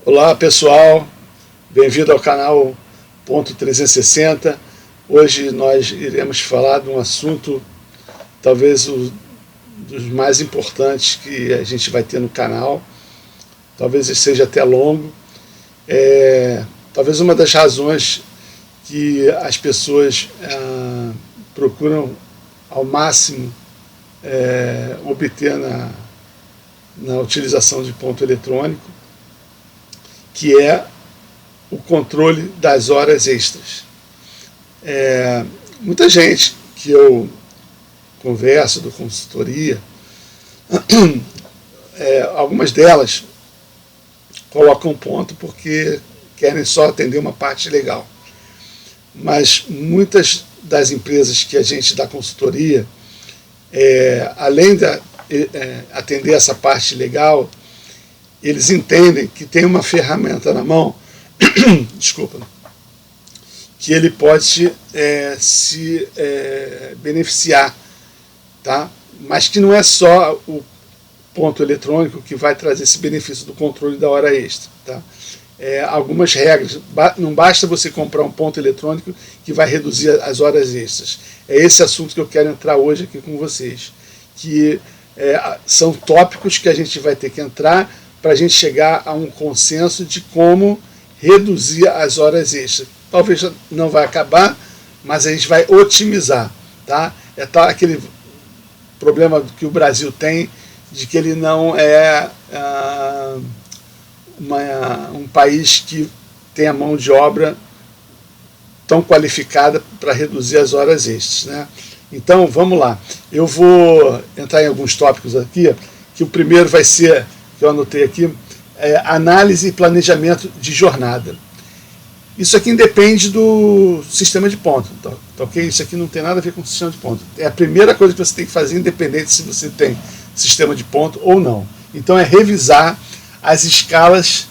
Olá pessoal, bem-vindo ao canal Ponto 360. Hoje nós iremos falar de um assunto, talvez dos mais importantes que a gente vai ter no canal. Talvez ele seja até longo. Talvez uma das razões que as pessoas procuram ao máximo obter na utilização de ponto eletrônico, que é o controle das horas extras. Muita gente que eu converso, dou consultoria, algumas delas colocam ponto porque querem só atender uma parte legal. Mas muitas das empresas que a gente dá consultoria, além de atender essa parte legal, eles entendem que tem uma ferramenta na mão, desculpa, que ele pode se beneficiar, tá? Mas que não é só o ponto eletrônico que vai trazer esse benefício do controle da hora extra, tá? Algumas regras, não basta você comprar um ponto eletrônico que vai reduzir as horas extras. É esse assunto que eu quero entrar hoje aqui com vocês, que são tópicos que a gente vai ter que entrar para a gente chegar a um consenso de como reduzir as horas extras. Talvez não vai acabar, mas a gente vai otimizar, tá? Aquele problema que o Brasil tem, de que ele não é um país que tem a mão de obra tão qualificada para reduzir as horas extras, né? Então, vamos lá. Eu vou entrar em alguns tópicos aqui, que o primeiro vai ser, que eu anotei aqui, análise e planejamento de jornada. Isso aqui independe do sistema de ponto, tá ok? Isso aqui não tem nada a ver com o sistema de ponto. É a primeira coisa que você tem que fazer, independente se você tem sistema de ponto ou não. Então, é revisar as escalas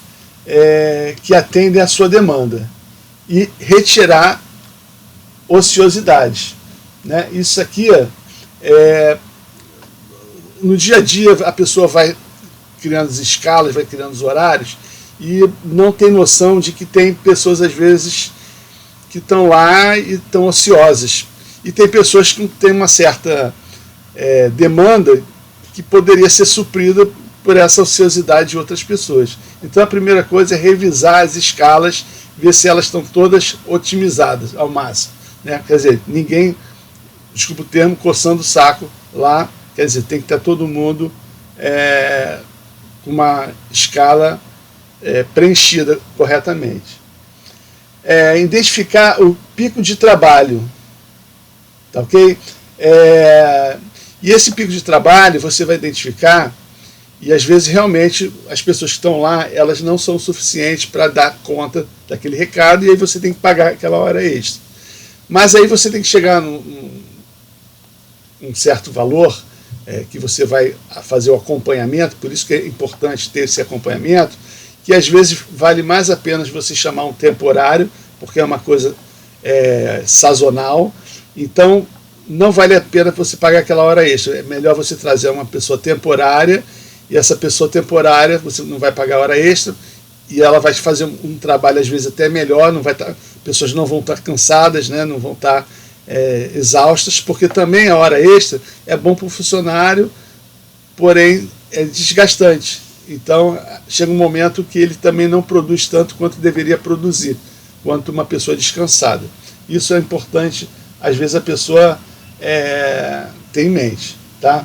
que atendem à sua demanda e retirar ociosidades, né? Isso aqui, no dia a dia, a pessoa vai criando as escalas, vai criando os horários e não tem noção de que tem pessoas, às vezes, que estão lá e estão ociosas. E tem pessoas que têm uma certa demanda que poderia ser suprida por essa ociosidade de outras pessoas. Então a primeira coisa é revisar as escalas, ver se elas estão todas otimizadas ao máximo, né? Quer dizer, ninguém, desculpa o termo, coçando o saco lá, quer dizer, tem que estar todo mundo com uma escala preenchida corretamente. Identificar o pico de trabalho, tá ok? E esse pico de trabalho você vai identificar, e às vezes realmente as pessoas que estão lá, elas não são suficientes para dar conta daquele recado, e aí você tem que pagar aquela hora extra. Mas aí você tem que chegar num certo valor, que você vai fazer o acompanhamento, por isso que é importante ter esse acompanhamento, que às vezes vale mais a pena você chamar um temporário, porque é uma coisa sazonal. Então não vale a pena você pagar aquela hora extra. É melhor você trazer uma pessoa temporária, e essa pessoa temporária você não vai pagar hora extra, e ela vai fazer um trabalho às vezes até melhor, pessoas não vão estar cansadas, né, não vão estar exaustas, porque também a hora extra é bom para o funcionário, porém é desgastante. Então chega um momento que ele também não produz tanto quanto deveria produzir, quanto uma pessoa descansada. Isso é importante, às vezes a pessoa tem em mente, tá?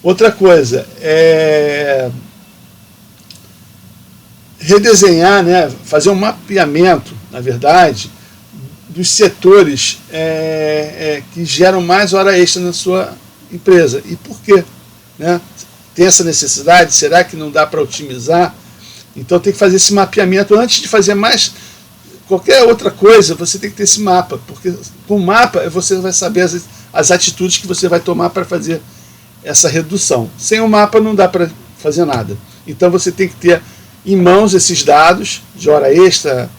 Outra coisa, redesenhar, né, fazer um mapeamento, na verdade, dos setores que geram mais hora extra na sua empresa. E por quê? Né? Tem essa necessidade? Será que não dá para otimizar? Então tem que fazer esse mapeamento. Antes de fazer mais qualquer outra coisa, você tem que ter esse mapa, porque com o mapa você vai saber as atitudes que você vai tomar para fazer essa redução. Sem o mapa não dá para fazer nada. Então você tem que ter em mãos esses dados de hora extra,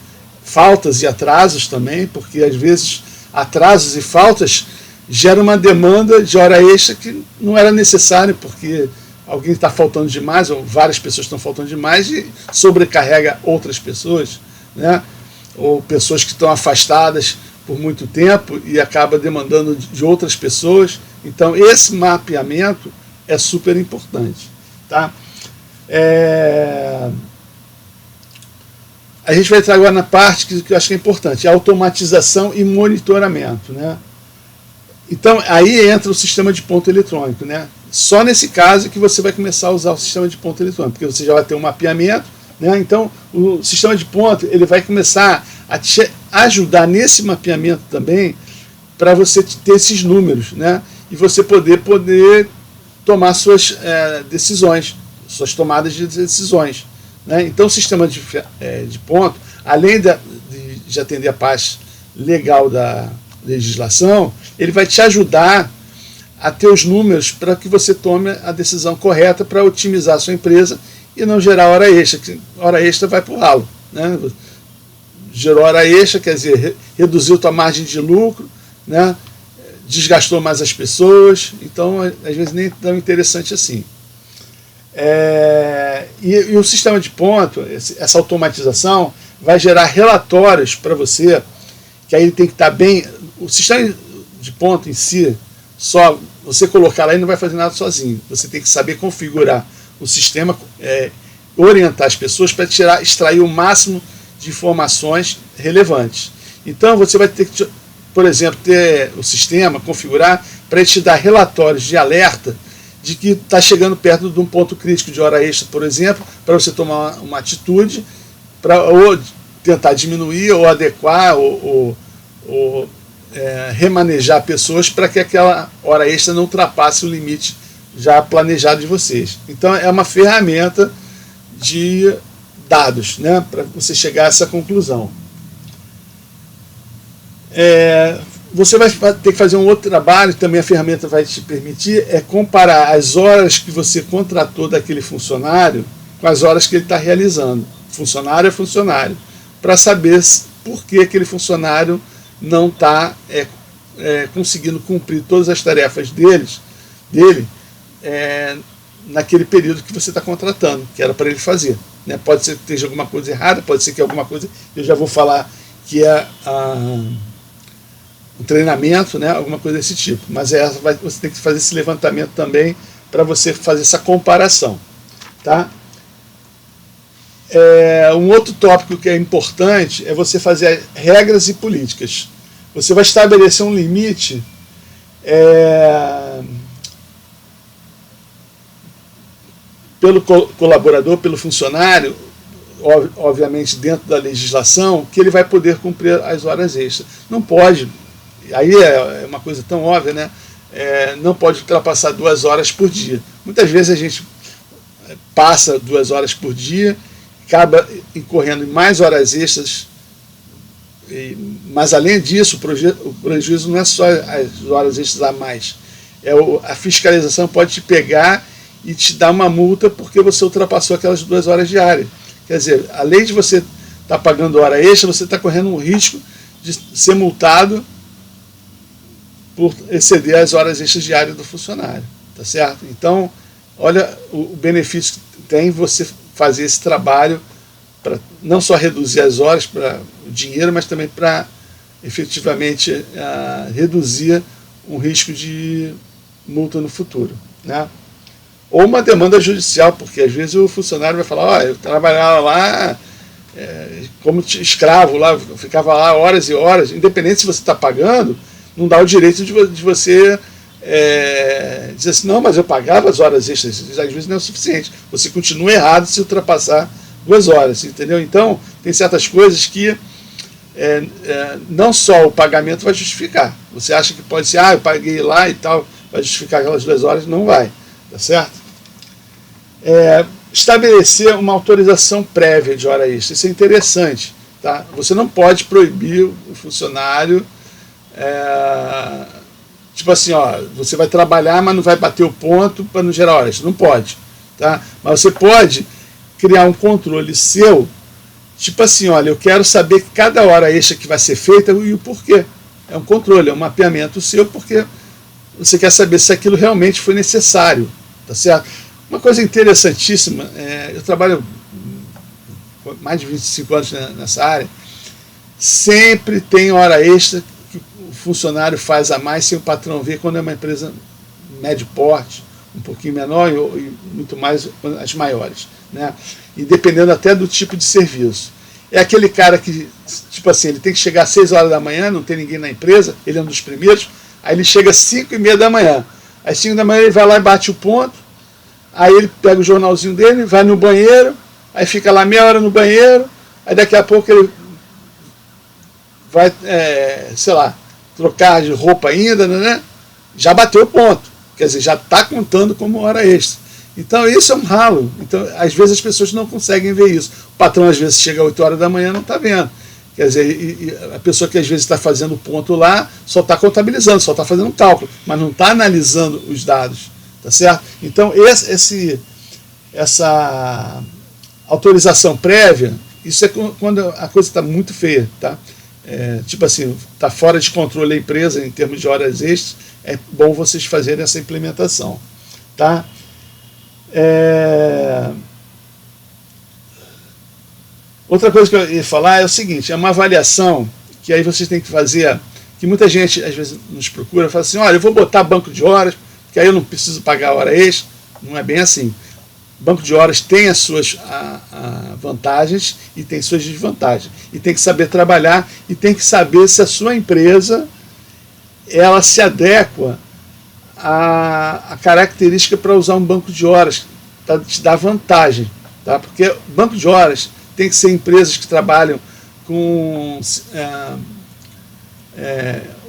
faltas e atrasos também, porque às vezes atrasos e faltas geram uma demanda de hora extra que não era necessário, porque alguém está faltando demais, ou várias pessoas estão faltando demais, e sobrecarrega outras pessoas, né? Ou pessoas que estão afastadas por muito tempo e acaba demandando de outras pessoas. Então, esse mapeamento é super importante. Tá? A gente vai entrar agora na parte que eu acho que é importante, a automatização e monitoramento. Né? Então, aí entra o sistema de ponto eletrônico. Né? Só nesse caso que você vai começar a usar o sistema de ponto eletrônico, porque você já vai ter um mapeamento, né? Então o sistema de ponto ele vai começar a te ajudar nesse mapeamento também, para você ter esses números, né? E você poder tomar suas decisões, suas tomadas de decisões. Né? Então o sistema de ponto, além de atender a parte legal da legislação, ele vai te ajudar a ter os números para que você tome a decisão correta para otimizar a sua empresa e não gerar hora extra, que hora extra vai para o ralo. Né? Gerou hora extra, quer dizer, reduziu tua margem de lucro, né? Desgastou mais as pessoas, então às vezes nem tão interessante assim. E o sistema de ponto, essa automatização, vai gerar relatórios para você, que aí ele tem que estar bem. O sistema de ponto em si, só você colocar lá, ele não vai fazer nada sozinho. Você tem que saber configurar o sistema, orientar as pessoas para extrair o máximo de informações relevantes. Então você vai ter que, por exemplo, ter o sistema, configurar para te dar relatórios de alerta de que está chegando perto de um ponto crítico de hora extra, por exemplo, para você tomar uma atitude, para ou tentar diminuir, ou adequar, ou remanejar pessoas para que aquela hora extra não ultrapasse o limite já planejado de vocês. Então é uma ferramenta de dados, né, para você chegar a essa conclusão. Você vai ter que fazer um outro trabalho, que também a ferramenta vai te permitir, é comparar as horas que você contratou daquele funcionário com as horas que ele está realizando. Funcionário é funcionário, para saber por que aquele funcionário não está conseguindo cumprir todas as tarefas dele, naquele período que você está contratando, que era para ele fazer. Né? Pode ser que esteja alguma coisa errada, pode ser que alguma coisa, eu já vou falar que é um treinamento, né? Alguma coisa desse tipo. Mas você tem que fazer esse levantamento também para você fazer essa comparação. Tá? Um outro tópico que é importante é você fazer regras e políticas. Você vai estabelecer um limite pelo colaborador, pelo funcionário, obviamente dentro da legislação, que ele vai poder cumprir as horas extras. Não pode, aí é uma coisa tão óbvia, né? Não pode ultrapassar 2 horas por dia. Muitas vezes a gente passa 2 horas por dia, acaba incorrendo em mais horas extras, mas além disso, o prejuízo não é só as horas extras a mais. A fiscalização pode te pegar e te dar uma multa porque você ultrapassou aquelas 2 horas diárias. Quer dizer, além de você estar pagando hora extra, você está correndo um risco de ser multado por exceder as horas extras diárias do funcionário. Tá certo? Então, olha o benefício que tem você fazer esse trabalho para não só reduzir as horas, para o dinheiro, mas também para efetivamente reduzir um risco de multa no futuro. Né? Ou uma demanda judicial, porque às vezes o funcionário vai falar, eu trabalhava lá como escravo, lá, eu ficava lá horas e horas, independente se você está pagando, não dá o direito de você dizer assim, não, mas eu pagava as horas extras, às vezes não é o suficiente, você continua errado se ultrapassar 2 horas, entendeu? Então, tem certas coisas que não só o pagamento vai justificar, você acha que pode ser, eu paguei lá e tal, vai justificar aquelas 2 horas, não vai, tá certo? Estabelecer uma autorização prévia de hora extra, isso é interessante, tá? Você não pode proibir o funcionário, tipo assim, você vai trabalhar, mas não vai bater o ponto para não gerar hora extra, não pode, tá? Mas você pode criar um controle seu, tipo assim, olha, eu quero saber cada hora extra que vai ser feita e o porquê. É um controle, é um mapeamento seu, porque você quer saber se aquilo realmente foi necessário, tá certo? Uma coisa interessantíssima, eu trabalho mais de 25 anos nessa área, sempre tem hora extra que o funcionário faz a mais sem o patrão ver, quando é uma empresa médio porte, um pouquinho menor e muito mais as maiores, né? E dependendo até do tipo de serviço. É aquele cara que, tipo assim, ele tem que chegar às 6 horas da manhã, não tem ninguém na empresa, ele é um dos primeiros, aí ele chega às 5:30 da manhã. Às 5 da manhã ele vai lá e bate o ponto, aí ele pega o jornalzinho dele, vai no banheiro, aí fica lá meia hora no banheiro, aí daqui a pouco ele vai, sei lá, trocar de roupa ainda, né? Já bateu o ponto, quer dizer, já está contando como hora extra. Então isso é um ralo. Então, às vezes as pessoas não conseguem ver isso. O patrão às vezes chega às 8 horas da manhã e não está vendo. Quer dizer, e a pessoa que às vezes está fazendo o ponto lá só está contabilizando, só está fazendo um cálculo, mas não está analisando os dados, tá certo? Então essa autorização prévia, isso é quando a coisa está muito feia, tá? Tipo assim, está fora de controle a empresa em termos de horas extras, é bom vocês fazerem essa implementação, tá? Outra coisa que eu ia falar é o seguinte, é uma avaliação que aí vocês têm que fazer, que muita gente às vezes nos procura, fala assim, olha, eu vou botar banco de horas, que aí eu não preciso pagar a hora extra. Não é bem assim. Banco de horas tem as suas vantagens e tem suas desvantagens. E tem que saber trabalhar e tem que saber se a sua empresa ela se adequa à característica para usar um banco de horas, para te dar vantagem. Tá? Porque banco de horas tem que ser empresas que trabalham com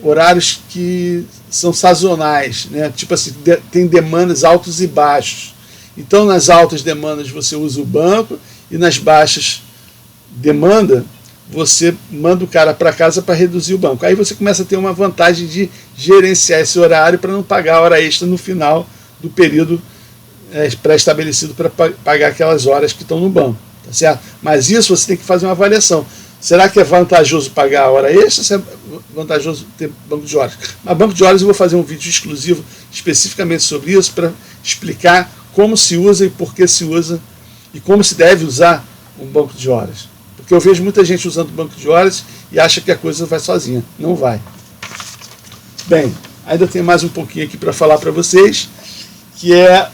horários que são sazonais, né? Tipo assim, tem demandas altos e baixos. Então, nas altas demandas você usa o banco e nas baixas demanda você manda o cara para casa para reduzir o banco. Aí você começa a ter uma vantagem de gerenciar esse horário para não pagar a hora extra no final do período pré-estabelecido para pagar aquelas horas que estão no banco. Tá certo? Mas isso você tem que fazer uma avaliação. Será que é vantajoso pagar a hora extra ou se é vantajoso ter banco de horas? Mas banco de horas eu vou fazer um vídeo exclusivo especificamente sobre isso para explicar como se usa e por que se usa e como se deve usar um banco de horas. Porque eu vejo muita gente usando banco de horas e acha que a coisa vai sozinha. Não vai. Bem, ainda tem mais um pouquinho aqui para falar para vocês, que é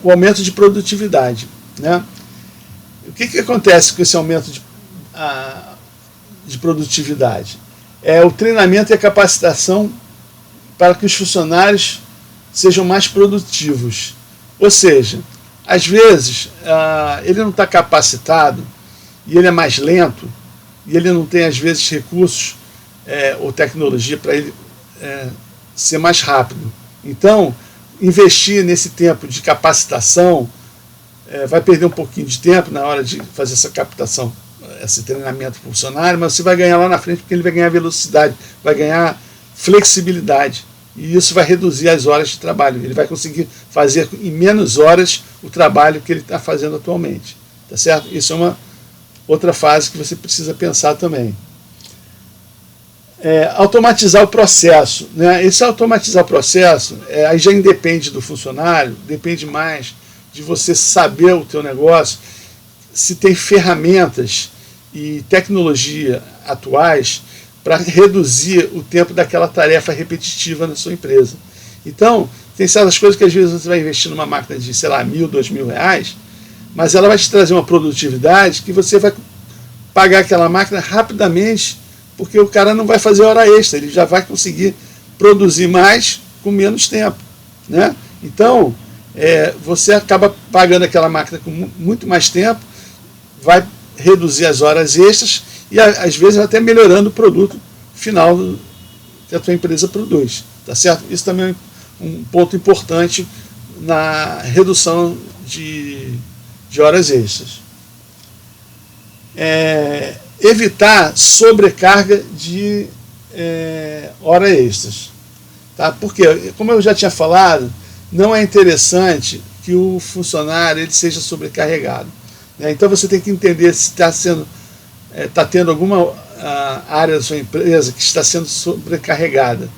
o aumento de produtividade, né? O que acontece com esse aumento de produtividade? É o treinamento e a capacitação para que os funcionários sejam mais produtivos. Ou seja, às vezes ele não está capacitado e ele é mais lento e ele não tem às vezes recursos ou tecnologia para ele ser mais rápido. Então, investir nesse tempo de capacitação vai perder um pouquinho de tempo na hora de fazer essa captação, esse treinamento funcionário, mas você vai ganhar lá na frente porque ele vai ganhar velocidade, vai ganhar flexibilidade. E isso vai reduzir as horas de trabalho. Ele vai conseguir fazer em menos horas o trabalho que ele está fazendo atualmente. Tá certo? Isso é uma outra fase que você precisa pensar também. Automatizar o processo, né? Esse automatizar o processo aí já independe do funcionário, depende mais de você saber o teu negócio, se tem ferramentas e tecnologia atuais para reduzir o tempo daquela tarefa repetitiva na sua empresa. Então, tem certas coisas que às vezes você vai investir numa máquina de, sei lá, R$1.000, R$2.000, mas ela vai te trazer uma produtividade que você vai pagar aquela máquina rapidamente, porque o cara não vai fazer hora extra, ele já vai conseguir produzir mais com menos tempo, né? Então, você acaba pagando aquela máquina com muito mais tempo, vai reduzir as horas extras e às vezes até melhorando o produto final que a tua empresa produz, tá certo? Isso também é um ponto importante na redução de horas extras. Evitar sobrecarga de horas extras, tá? Porque, como eu já tinha falado, não é interessante que o funcionário ele seja sobrecarregado, né? Então você tem que entender se está tendo alguma área da sua empresa que está sendo sobrecarregada,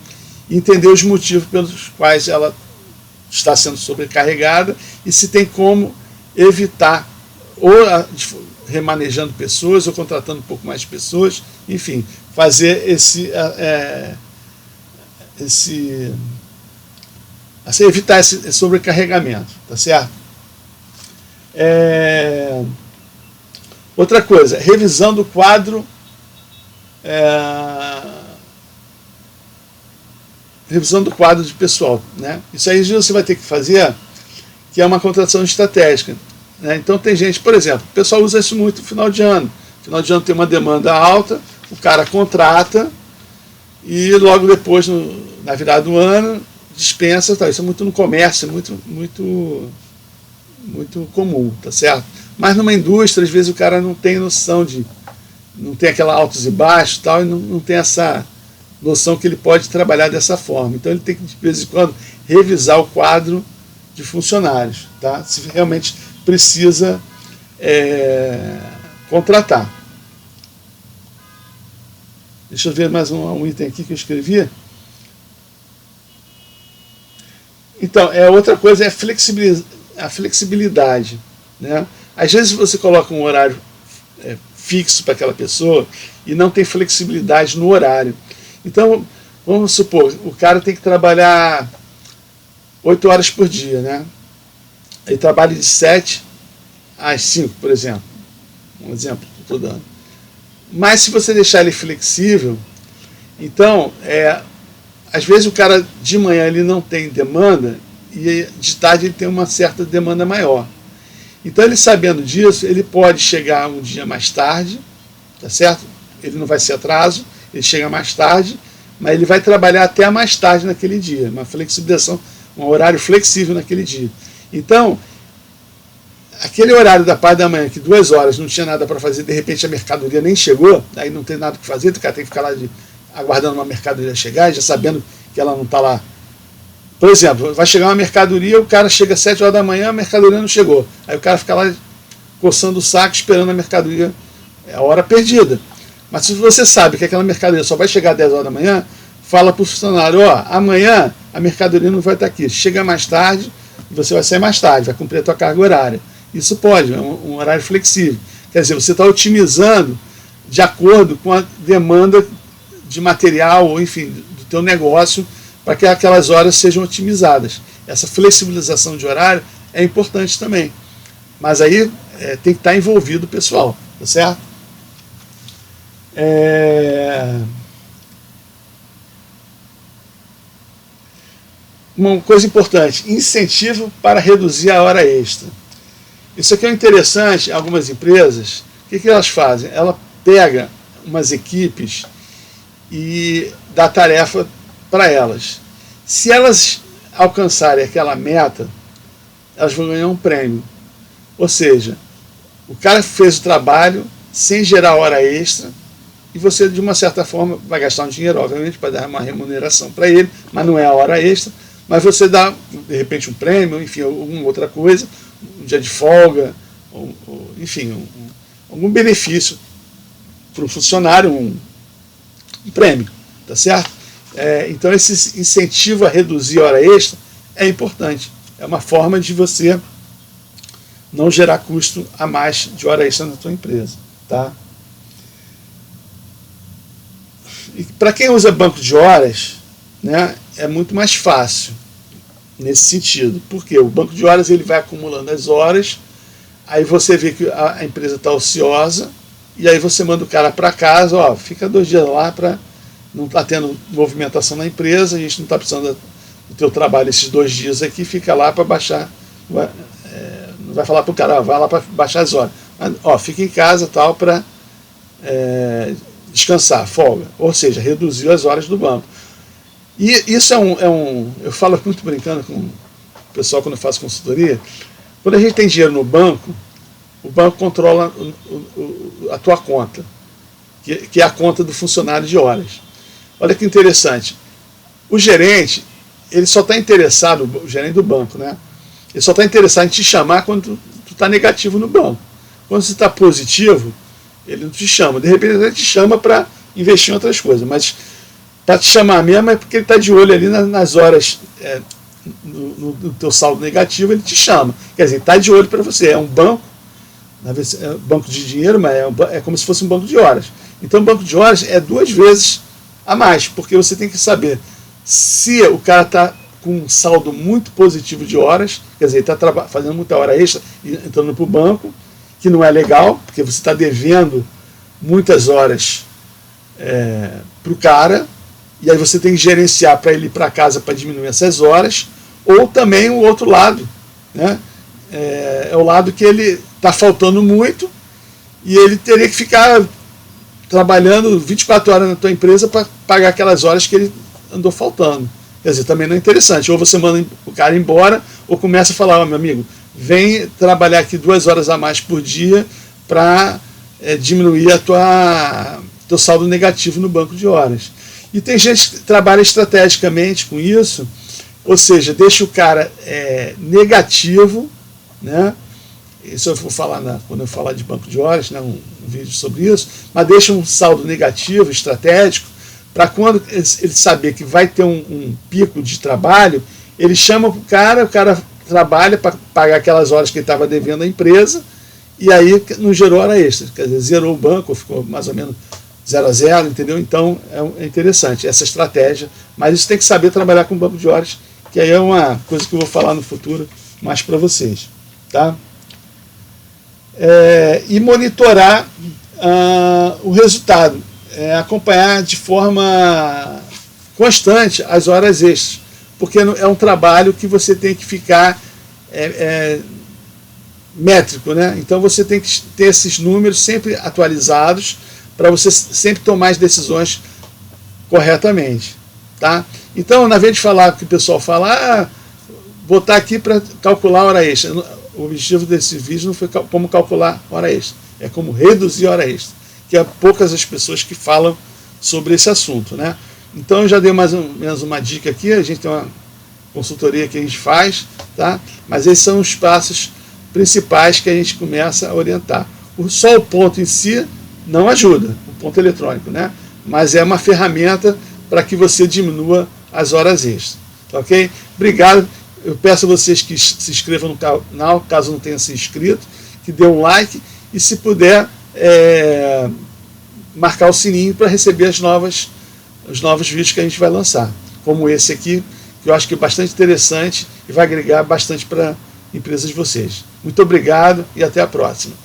e entender os motivos pelos quais ela está sendo sobrecarregada e se tem como evitar, ou remanejando pessoas, ou contratando um pouco mais de pessoas, enfim, fazer evitar esse sobrecarregamento, tá certo? Outra coisa, revisão do quadro, revisão do quadro de pessoal, né? Isso aí você vai ter que fazer, que é uma contratação estratégica, né? Então tem gente, por exemplo, o pessoal usa isso muito no final de ano. No final de ano tem uma demanda alta, o cara contrata e logo depois, na virada do ano, dispensa. Tá? Isso é muito no comércio, muito comum, tá certo? Mas numa indústria, às vezes o cara não tem noção não tem aquela altos e baixos tal, e não tem essa noção que ele pode trabalhar dessa forma. Então ele tem que, de vez em quando, revisar o quadro de funcionários, tá? Se realmente precisa contratar. Deixa eu ver mais um item aqui que eu escrevi. Então, outra coisa é a flexibilidade, né? Às vezes você coloca um horário fixo para aquela pessoa e não tem flexibilidade no horário. Então, vamos supor, o cara tem que trabalhar 8 horas por dia, né? Ele trabalha de 7 às 5, por exemplo. Um exemplo que eu estou dando. Mas se você deixar ele flexível, então, às vezes o cara de manhã ele não tem demanda e de tarde ele tem uma certa demanda maior. Então, ele sabendo disso, ele pode chegar um dia mais tarde, tá certo? Ele não vai ser atraso, ele chega mais tarde, mas ele vai trabalhar até mais tarde naquele dia, uma flexibilização, um horário flexível naquele dia. Então, aquele horário da parte da manhã, que 2 horas não tinha nada para fazer, de repente a mercadoria nem chegou, aí não tem nada para fazer, o cara tem que ficar lá aguardando uma mercadoria chegar, já sabendo que ela não está lá. Por exemplo, vai chegar uma mercadoria, o cara chega às 7 horas da manhã, a mercadoria não chegou. Aí o cara fica lá coçando o saco, esperando a mercadoria, é a hora perdida. Mas se você sabe que aquela mercadoria só vai chegar às 10 horas da manhã, fala para o funcionário, amanhã a mercadoria não vai estar aqui. Chega mais tarde, você vai sair mais tarde, vai cumprir a tua carga horária. Isso pode, é um horário flexível. Quer dizer, você está otimizando de acordo com a demanda de material, ou enfim, do teu negócio, para que aquelas horas sejam otimizadas. Essa flexibilização de horário é importante também. Mas aí tem que estar envolvido o pessoal, tá certo? Uma coisa importante, incentivo para reduzir a hora extra. Isso aqui é interessante. Algumas empresas, o que elas fazem? Ela pega umas equipes e dá tarefa para elas. Se elas alcançarem aquela meta, elas vão ganhar um prêmio. Ou seja, o cara fez o trabalho sem gerar hora extra e você, de uma certa forma, vai gastar um dinheiro, obviamente, para dar uma remuneração para ele, mas não é a hora extra, mas você dá, de repente, um prêmio, enfim, alguma outra coisa, um dia de folga, enfim, algum benefício para o funcionário, um prêmio, tá certo? Então, esse incentivo a reduzir a hora extra é importante. É uma forma de você não gerar custo a mais de hora extra na tua empresa, tá? E para quem usa banco de horas, né, é muito mais fácil nesse sentido. Porque o banco de horas ele vai acumulando as horas, aí você vê que a empresa está ociosa, e aí você manda o cara para casa, fica 2 dias lá para não estar tendo movimentação na empresa, a gente não está precisando do teu trabalho esses 2 dias aqui, fica lá para baixar, não vai falar para o cara, vai lá para baixar as horas, mas, fica em casa tal para descansar, folga, ou seja, reduziu as horas do banco. E isso eu falo muito brincando com o pessoal quando eu faço consultoria, quando a gente tem dinheiro no banco, o banco controla a tua conta, que é a conta do funcionário de horas. Olha que interessante, o gerente, ele só está interessado, o gerente do banco, né? Ele só está interessado em te chamar quando tu está negativo no banco. Quando você está positivo, ele não te chama. De repente ele te chama para investir em outras coisas, mas para te chamar mesmo é porque ele está de olho ali nas horas no teu saldo negativo, ele te chama. Quer dizer, está de olho para você. É um banco, banco de dinheiro, mas é como se fosse um banco de horas. Então, o banco de horas é 2 vezes a mais, porque você tem que saber se o cara está com um saldo muito positivo de horas, quer dizer, ele está fazendo muita hora extra e entrando para o banco, que não é legal, porque você está devendo muitas horas para o cara, e aí você tem que gerenciar para ele ir para casa para diminuir essas horas, ou também o outro lado, né? É o lado que ele está faltando muito e ele teria que ficar trabalhando 24 horas na tua empresa para pagar aquelas horas que ele andou faltando. Quer dizer, também não é interessante. Ou você manda o cara embora, ou começa a falar, meu amigo, vem trabalhar aqui 2 horas a mais por dia para diminuir teu saldo negativo no banco de horas. E tem gente que trabalha estrategicamente com isso, ou seja, deixa o cara negativo, né? Isso eu vou falar quando eu falar de banco de horas, né, um vídeo sobre isso, mas deixa um saldo negativo, estratégico, para quando ele saber que vai ter um pico de trabalho, ele chama o cara trabalha para pagar aquelas horas que ele estava devendo à empresa, e aí não gerou hora extra, quer dizer, zerou o banco, ficou mais ou menos 0 a 0, entendeu? Então é interessante essa estratégia, mas isso tem que saber trabalhar com banco de horas, que aí é uma coisa que eu vou falar no futuro mais para vocês, tá? E monitorar o resultado, acompanhar de forma constante as horas extras, porque é um trabalho que você tem que ficar métrico, né? Então você tem que ter esses números sempre atualizados para você sempre tomar as decisões corretamente, tá? Então, na vez de falar o que o pessoal fala, botar aqui para calcular a hora extra. O objetivo desse vídeo não foi como calcular hora extra, é como reduzir hora extra, que é poucas as pessoas que falam sobre esse assunto, né? Então eu já dei mais ou menos uma dica aqui, a gente tem uma consultoria que a gente faz, tá? Mas esses são os passos principais que a gente começa a orientar. Só o ponto em si não ajuda, o ponto eletrônico, né? Mas é uma ferramenta para que você diminua as horas extras, tá ok? Obrigado. Eu peço a vocês que se inscrevam no canal, caso não tenha se inscrito, que dê um like e, se puder, marcar o sininho para receber os novos vídeos que a gente vai lançar, como esse aqui, que eu acho que é bastante interessante e vai agregar bastante para a empresa de vocês. Muito obrigado e até a próxima.